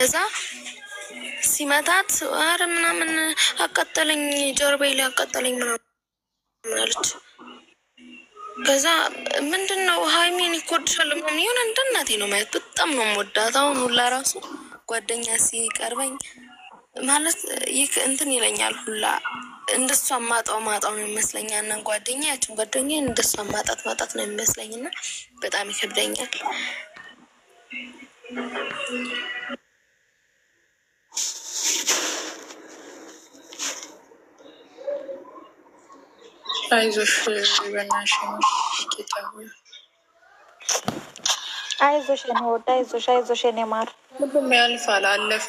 ከዛ ሲመታት አረ ምናምን አቃጠለኝ፣ ጀርባዬ ላይ አቃጠለኝ ምናምን አለች። ከዛ ምንድነው ሀይሚን ይኮድሻለሁ ምናምን የሆነ እንደ እናቴ ነው ማለት በጣም ነው የምወዳት። አሁን ሁላ ራሱ ጓደኛ ሲቀርበኝ ማለት ይህ እንትን ይለኛል ሁላ እንደሷ ማጣው ነው የሚመስለኛል። እና ጓደኛችን እንደሷ ማጣት ነው የሚመስለኝና በጣም ይከብደኛል። አይዞሽ በናሽ ጌታ ሆይ አይዞሽ የኔ ወዳ አይዞሽ የኔ ማር ሁሉም ያልፋል። አለፈ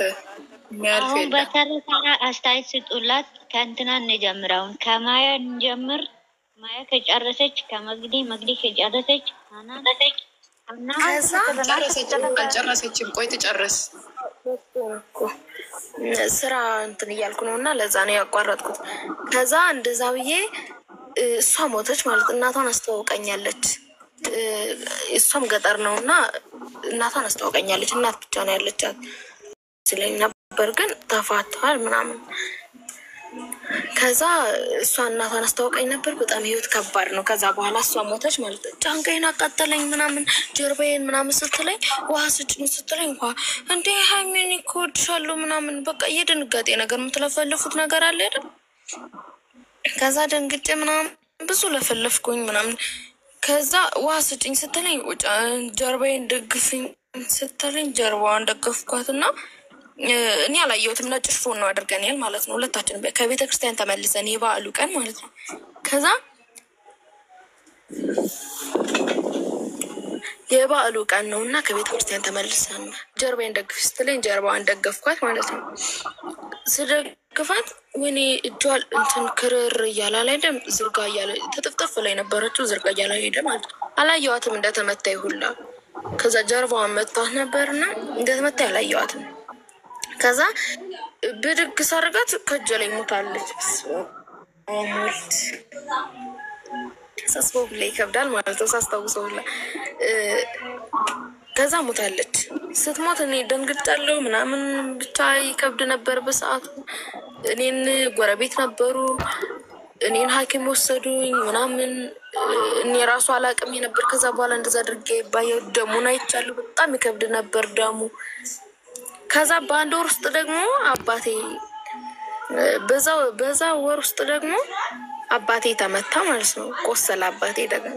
የሚያልፍ አሁን በተረፈ አስተያየት ስጡላት። ከእንትና እንጀምረውን ከማያ እንጀምር። ማያ ከጨረሰች ከመግዲ ከጨረሰች አልጨረሰችም። ቆይ ትጨርስ። ስራ እንትን እያልኩ ነው እና ለዛ ነው ያቋረጥኩት። ከዛ እንደዛ ብዬ እሷ ሞተች ማለት እናቷን አስተዋውቀኛለች። እሷም ገጠር ነው እና እናቷን አስተዋውቀኛለች። እናት ብቻ ነው ያለቻት ስለኝ ነበር፣ ግን ተፋተዋል ምናምን። ከዛ እሷ እናቷን አስተዋውቀኝ ነበር። በጣም ህይወት ከባድ ነው። ከዛ በኋላ እሷ ሞተች ማለት ጫንቃዬን አቃጠለኝ ምናምን ጀርባዬን ምናምን ስትለኝ ውሃ ስጭኝ ስትለኝ ውሃ እንዴ ሀይሚን እኮ እወድሻለሁ ምናምን በቃ የድንጋጤ ነገር የምትለፈልፉት ነገር አለ አይደል? ከዛ ደንግጬ ምናምን ብዙ ለፈለፍኩኝ ምናምን። ከዛ ውሃ ስጭኝ ስትለኝ ጀርባዬን ደግፍኝ ስትለኝ ጀርባዋን ደገፍኳት እና እኔ አላየሁትም። ነጭ ሽፎን ነው አድርገናል ማለት ነው ሁለታችን ከቤተ ክርስቲያን ተመልሰን የበዓሉ ቀን ማለት ነው። ከዛ የበዓሉ ቀን ነው እና ከቤተ ክርስቲያን ተመልሰን ጀርባዬን ደግፍ ስትለኝ ጀርባዋን ደገፍኳት ማለት ነው። ስደግፋት ወይኔ እጇል እንትን ክርር እያለ አልሄደም፣ ዝርጋ እያለ ተጥፍጥፍ ላይ ነበረችው፣ ዝርጋ እያለ ሄደ ማለት ነው። አላየዋትም እንደተመታ ይሁላ። ከዛ ጀርባዋን መቷት ነበርና እንደተመታ አላየዋትም። ከዛ ብድግ ሳርጋት ከእጄ ላይ ሞታለች። ሞት ሳስበው ብላ ይከብዳል ማለት ነው ሳስታውሰው ብላ። ከዛ ሞታለች። ስትሞት እኔ ደንግጫለሁ ምናምን ብቻ ይከብድ ነበር በሰዓቱ። እኔን ጎረቤት ነበሩ፣ እኔን ሐኪም ወሰዱኝ ምናምን። እኔ ራሱ አላቅም ነበር። ከዛ በኋላ እንደዛ አድርጌ ባየው ደሙን አይቻለሁ። በጣም ይከብድ ነበር ደሙ። ከዛ በአንድ ወር ውስጥ ደግሞ አባቴ በዛ ወር ውስጥ ደግሞ አባቴ ተመታ ማለት ነው። ቆሰለ አባቴ ደግሞ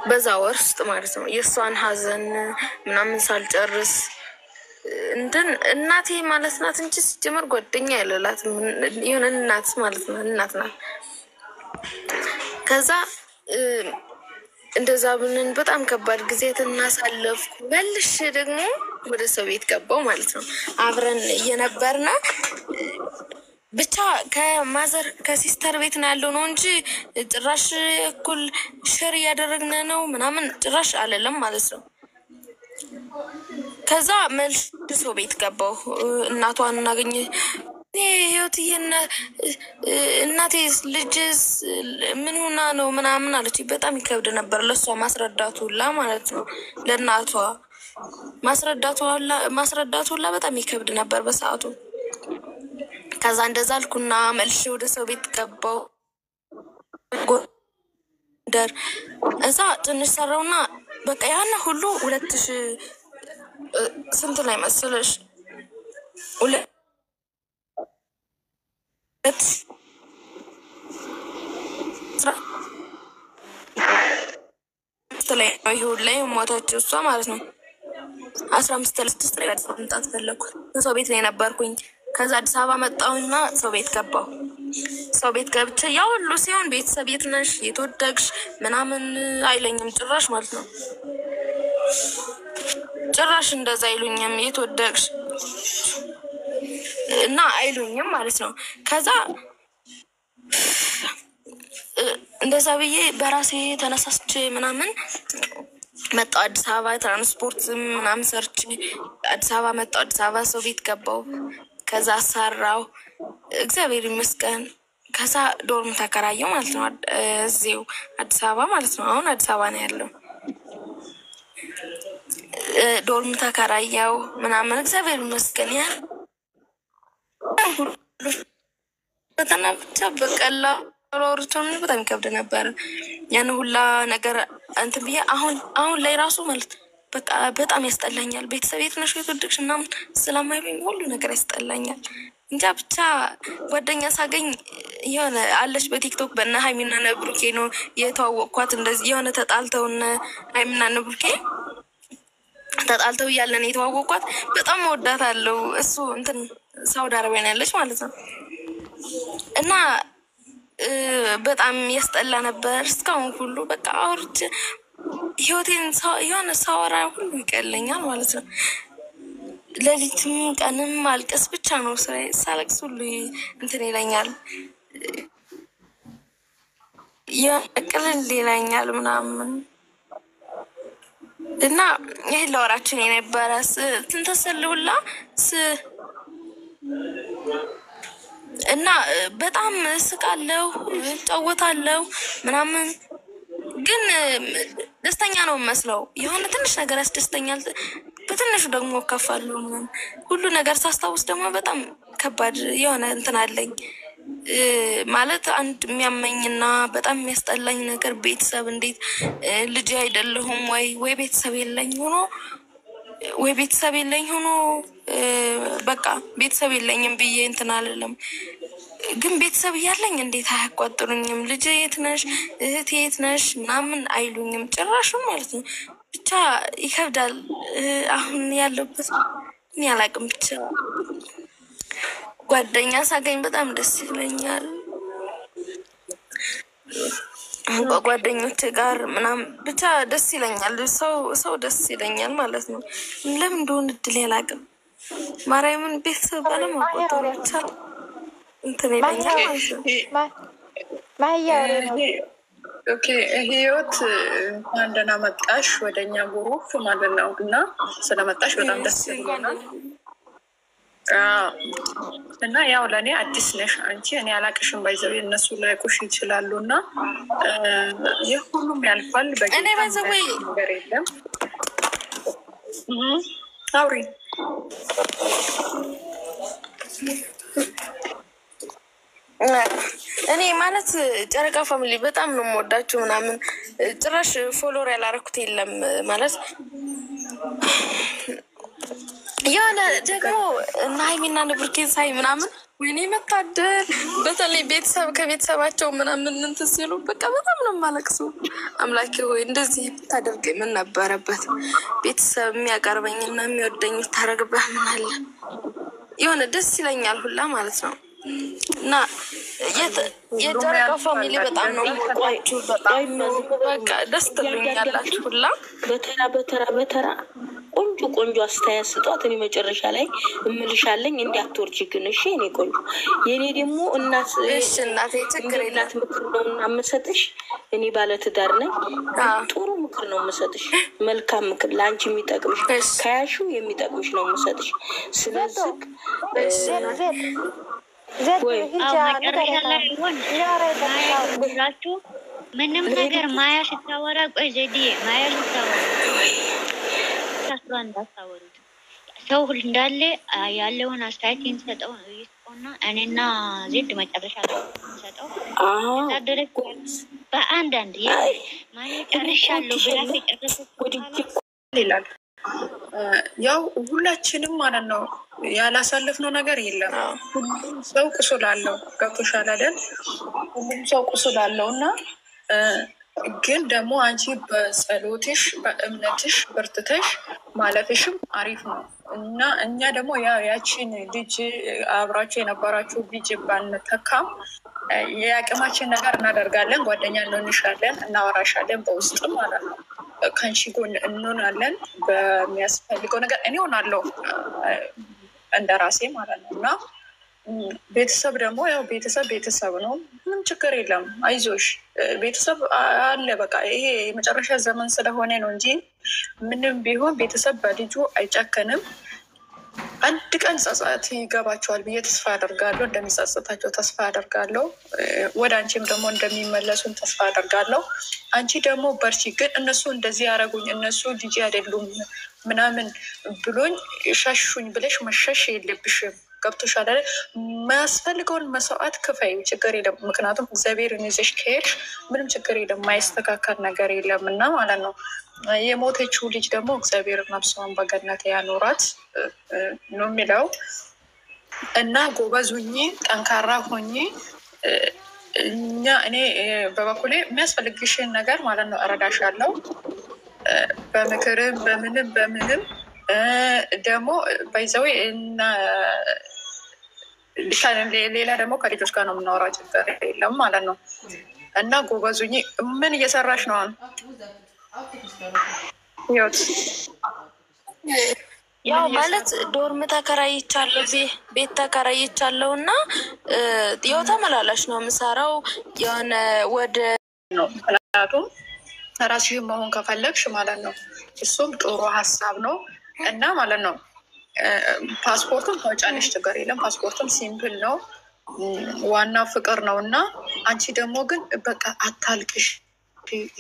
በዛ ወር ውስጥ ማለት ነው። የእሷን ሀዘን ምናምን ሳልጨርስ እንትን እናቴ ማለት ናት እንጂ ሲጀመር ጓደኛ ያለላት የሆነ እናት ማለት ነው። እናት ናት። ከዛ እንደዛ ብንን በጣም ከባድ ጊዜ እናሳለፍኩ። መልሽ ደግሞ ወደ ሰው ቤት ገባው ማለት ነው። አብረን እየነበርና ብቻ ከማዘር ከሲስተር ቤት ነው ያለው ነው እንጂ ጭራሽ እኩል ሸር እያደረግን ነው ምናምን ጭራሽ አለለም ማለት ነው። ከዛ መልሽ ሰው ቤት ገባው። እናቷን እናገኘ ህይወት እናቴ ልጅስ ምን ሆና ነው ምናምን አለች። በጣም ይከብድ ነበር ለእሷ ማስረዳቱ ሁላ ማለት ነው። ለእናቷ ማስረዳቱ ሁላ በጣም ይከብድ ነበር በሰዓቱ። ከዛ እንደዛ አልኩና መልሼ ወደ ሰው ቤት ገባው። ጎንደር እዛ ትንሽ ሰራውና በቃ ያነ ሁሉ 2000 ስንት ላይ መሰለሽ ላይ ይሁን ላይ ሞታቸው እሷ ማለት ነው። 15 ላይ አዲስ አበባ መምጣት ፈለኩ። ሰው ቤት ላይ ነበርኩኝ። ከዛ አዲስ አበባ መጣሁና ሰው ቤት ገባሁ። ሰው ቤት ገብቼ ያው ሁሉ ሲሆን ቤተሰብ የት ነሽ የተወደግሽ ምናምን አይለኝም ጭራሽ ማለት ነው። ጭራሽ እንደዛ አይሉኝም የተወደግሽ እና አይሉኝም ማለት ነው። ከዛ እንደዛ ብዬ በራሴ ተነሳስቼ ምናምን መጣሁ አዲስ አበባ። ትራንስፖርት ምናምን ሰርች አዲስ አበባ መጣሁ። አዲስ አበባ ሰው ቤት ገባሁ። ከዛ ሰራው እግዚአብሔር ይመስገን። ከዛ ዶርም ተከራየው ማለት ነው እዚው አዲስ አበባ ማለት ነው። አሁን አዲስ አበባ ነው ያለው። ዶርም ተከራየው ምናምን እግዚአብሔር ይመስገን። ያ ፈተና ብቻ በቀላ ሮርቶን በጣም ይከብድ ነበር። ያን ሁላ ነገር እንትን ብዬ አሁን ላይ ራሱ ማለት በቃ በጣም ያስጠላኛል። ቤተሰብ የት ነሽ የትወድቅሽ ምናምን ስለማይሉኝ ሁሉ ነገር ያስጠላኛል። እንጃ ብቻ ጓደኛ ሳገኝ የሆነ አለች በቲክቶክ በእነ ሀይሚና ነብሩኬ ነው የተዋወቅኳት። እንደዚህ የሆነ ተጣልተውና ሀይሚና ነብሩኬ ተጣልተው እያለን የተዋወቅኳት በጣም እወዳታለሁ። እሱ እንትን ሳውዲ አረቢያ ነው ያለች ማለት ነው። እና በጣም ያስጠላ ነበር እስካሁን ሁሉ በቃ አውርቼ ህይወቴን የሆነ ሳወራ ሁሉ ይቀለኛል ማለት ነው። ሌሊትም ቀንም ማልቀስ ብቻ ነው ስራ። ሳለቅስ ሁሉ እንትን ይለኛል፣ ቅልል ይለኛል ምናምን እና ይህን ለወራችን የነበረ ትንተሰልሁላ እና በጣም እስቃለሁ፣ እጫወታለሁ ምናምን ግን ደስተኛ ነው መስለው። የሆነ ትንሽ ነገር ያስደስተኛል፣ በትንሹ ደግሞ እከፋለሁ። ሁሉ ነገር ሳስታውስ ደግሞ በጣም ከባድ የሆነ እንትን አለኝ ማለት አንድ የሚያመኝና በጣም የሚያስጠላኝ ነገር ቤተሰብ እንዴት ልጅ አይደለሁም ወይ ቤተሰብ የለኝ ሆኖ በቃ ቤተሰብ የለኝም ብዬ እንትን አልልም። ግን ቤተሰብ እያለኝ እንዴት አያቋጥሩኝም? ልጅ የት ነሽ እህቴ የት ነሽ ምናምን አይሉኝም ጭራሹም ማለት ነው። ብቻ ይከብዳል። አሁን ያለበት እኔ አላቅም። ብቻ ጓደኛ ሳገኝ በጣም ደስ ይለኛል። ጓደኞቼ ጋር ምናምን ብቻ ደስ ይለኛል። ሰው ደስ ይለኛል ማለት ነው። ለምን እንደሆነ እድል ያላቅም። ማርያምን ቤተሰብ ባለማቋጠሩ ብቻ እንትን ይለኛል ማለት ነው። ህይወት እንኳን ደህና መጣሽ ወደኛ ግሩፕ ማለት ነው። እና ስለመጣሽ በጣም ደስ ይለኛል። እና ያው ለእኔ አዲስ ነሽ አንቺ፣ እኔ አላቅሽም። ባይዘው እነሱ ላይቁሽ ይችላሉ እና ይህ ሁሉም ያልፋል። እኔ ባይዘው ነገር የለም። አውሪ እኔ ማለት ጨረቃ ፋሚሊ በጣም ነው የምወዳችሁ ምናምን። ጭራሽ ፎሎወር ያላረኩት የለም ማለት የሆነ ደግሞ እና ሀይሚና ንብሩኬን ሳይ ምናምን ወይኔ መታደል። በተለይ ቤተሰብ ከቤተሰባቸው ምናምን እንትን ሲሉ በቃ በጣም ነው የማለቅሰው። አምላኬ ሆይ እንደዚህ ብታደርግ ምን ነበረበት? ቤተሰብ የሚያቀርበኝና የሚወደኝ ታደርግበት ምን አለ? የሆነ ደስ ይለኛል ሁላ ማለት ነው። እና የጨረቃ ፋሚሊ በጣም ነው የምወዳችሁ። በጣም በቃ ደስ ትሉኛላችሁ ሁላ። በተራ ቆንጆ አስተያየት ስጧት። እኔ መጨረሻ ላይ እምልሻለኝ እንዲያትወርጂ ግን እሺ። እኔ ቆንጆ የኔ ደግሞ እናቴ ችግር የላት ምክር ነው እና የምሰጥሽ። እኔ ባለትዳር ነኝ። ጥሩ ምክር ነው የምሰጥሽ፣ መልካም ምክር ለአንቺ የሚጠቅምሽ ከያሹ የሚጠቅምሽ ነው የምሰጥሽ። ስለዚህ መጨረሻ ላይ ሆን ብላችሁ ምንም ነገር ማያ ስታወራ ቆይ ዘዴ ማያ ስታወራ እንዳታወሩት። ሰው እንዳለ ያለውን አስተያየት የሚሰጠው ይስጠውና እኔና ዜድ መጨረሻ ላይ ሰጠው ታደረክ በአንዳንድ ማለት ጨርሻለሁ ብላ ተጨረሰች ይላል። ያው ሁላችንም ማለት ነው ያላሳለፍነው ነገር የለም። ሁሉም ሰው ቁስል አለው። ገብቶሻል አይደል? ሁሉም ሰው ቁስል አለው እና ግን ደግሞ አንቺ በጸሎትሽ በእምነትሽ በርትተሽ ማለፍሽም አሪፍ ነው እና እኛ ደግሞ ያችን ልጅ አብራችሁ የነበራችሁ ልጅ ባንተካም የአቅማችን ነገር እናደርጋለን። ጓደኛ እንሆንሻለን፣ እናወራሻለን በውስጥ ማለት ነው። ከንቺ ጎን እንሆናለን በሚያስፈልገው ነገር። እኔ ሆናለሁ እንደ ራሴ ማለት ነው እና ቤተሰብ ደግሞ ያው ቤተሰብ ነው። ምንም ችግር የለም። አይዞሽ ቤተሰብ አለ። በቃ ይሄ የመጨረሻ ዘመን ስለሆነ ነው እንጂ ምንም ቢሆን ቤተሰብ በልጁ አይጨከንም። አንድ ቀን ጸጸት ይገባቸዋል ብዬ ተስፋ አደርጋለሁ። እንደሚጸጸታቸው ተስፋ አደርጋለሁ። ወደ አንቺም ደግሞ እንደሚመለሱን ተስፋ አደርጋለሁ። አንቺ ደግሞ በርቺ። ግን እነሱ እንደዚህ ያደረጉኝ እነሱ ልጅ አይደሉም ምናምን ብሎኝ ሸሹኝ ብለሽ መሸሽ የለብሽም። ገብቶሻል አይደል? የማያስፈልገውን መስዋዕት ክፈዩ፣ ችግር የለም። ምክንያቱም እግዚአብሔርን ይዘሽ ከሄድሽ ምንም ችግር የለም፣ የማይስተካከል ነገር የለም እና ማለት ነው። የሞተችው ልጅ ደግሞ እግዚአብሔር ነፍሷን በገነት ያኖራት ነው የሚለው እና ጎበዝ ሁኚ፣ ጠንካራ ሁኚ። እኔ በበኩሌ የሚያስፈልግሽን ነገር ማለት ነው እረዳሻለሁ፣ በምክርም በምንም ደግሞ ባይዘዌ እና ሌላ ደግሞ ከልጆች ጋር ነው የምናወራው፣ ችግር የለም ማለት ነው። እና ጎበዝ ሁኚ። ምን እየሰራሽ ነው አሁን? ያው ማለት ዶርም ተከራይቻለሁ፣ ቤት ተከራይቻለሁ እና ያው ተመላላሽ ነው የምሰራው የሆነ ወደ ነው። ምክንያቱም ራስሽን መሆን ከፈለግሽ ማለት ነው እሱም ጥሩ ሀሳብ ነው እና ማለት ነው ፓስፖርቱም ታውጫለሽ፣ ችግር የለም። ፓስፖርቱም ሲምፕል ነው፣ ዋናው ፍቅር ነው እና አንቺ ደግሞ ግን በቃ አታልቅሽ።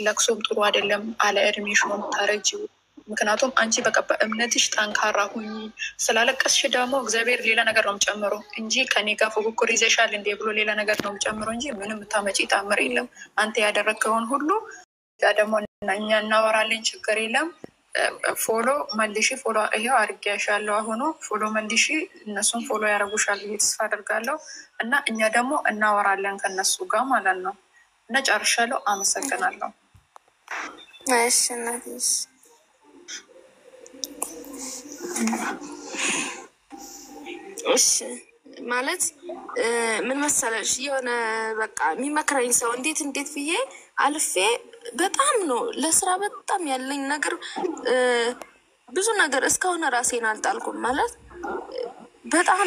ለቅሶም ጥሩ አይደለም፣ አለ እድሜሽ ነው የምታረጂው። ምክንያቱም አንቺ በቃ በእምነትሽ ጠንካራ ሁኚ። ስላለቀስሽ ደግሞ እግዚአብሔር ሌላ ነገር ነው የምጨምረው እንጂ ከኔ ጋር ፉክክር ይዘሻል እንዴ ብሎ ሌላ ነገር ነው የምጨምረው እንጂ ምንም የምታመጪ ታምር የለም። አንተ ያደረግከውን ሁሉ ደግሞ እኛ እናወራለን፣ ችግር የለም። ፎሎ መልሺ፣ ፎሎ ይሄው አድርጌያሻለሁ። አሁኑ ፎሎ መልሺ፣ እነሱም ፎሎ ያደርጉሻል ብዬ ተስፋ አደርጋለሁ እና እኛ ደግሞ እናወራለን ከነሱ ጋር ማለት ነው። እና ጨርሻለሁ። አመሰግናለሁ። እሺ እናትሽ እሺ ማለት ምን መሰለሽ የሆነ በቃ የሚመክረኝ ሰው እንዴት ብዬ አልፌ በጣም ነው ለስራ በጣም ያለኝ ነገር ብዙ ነገር እስካሁን ራሴን አልጣልኩም ማለት በጣም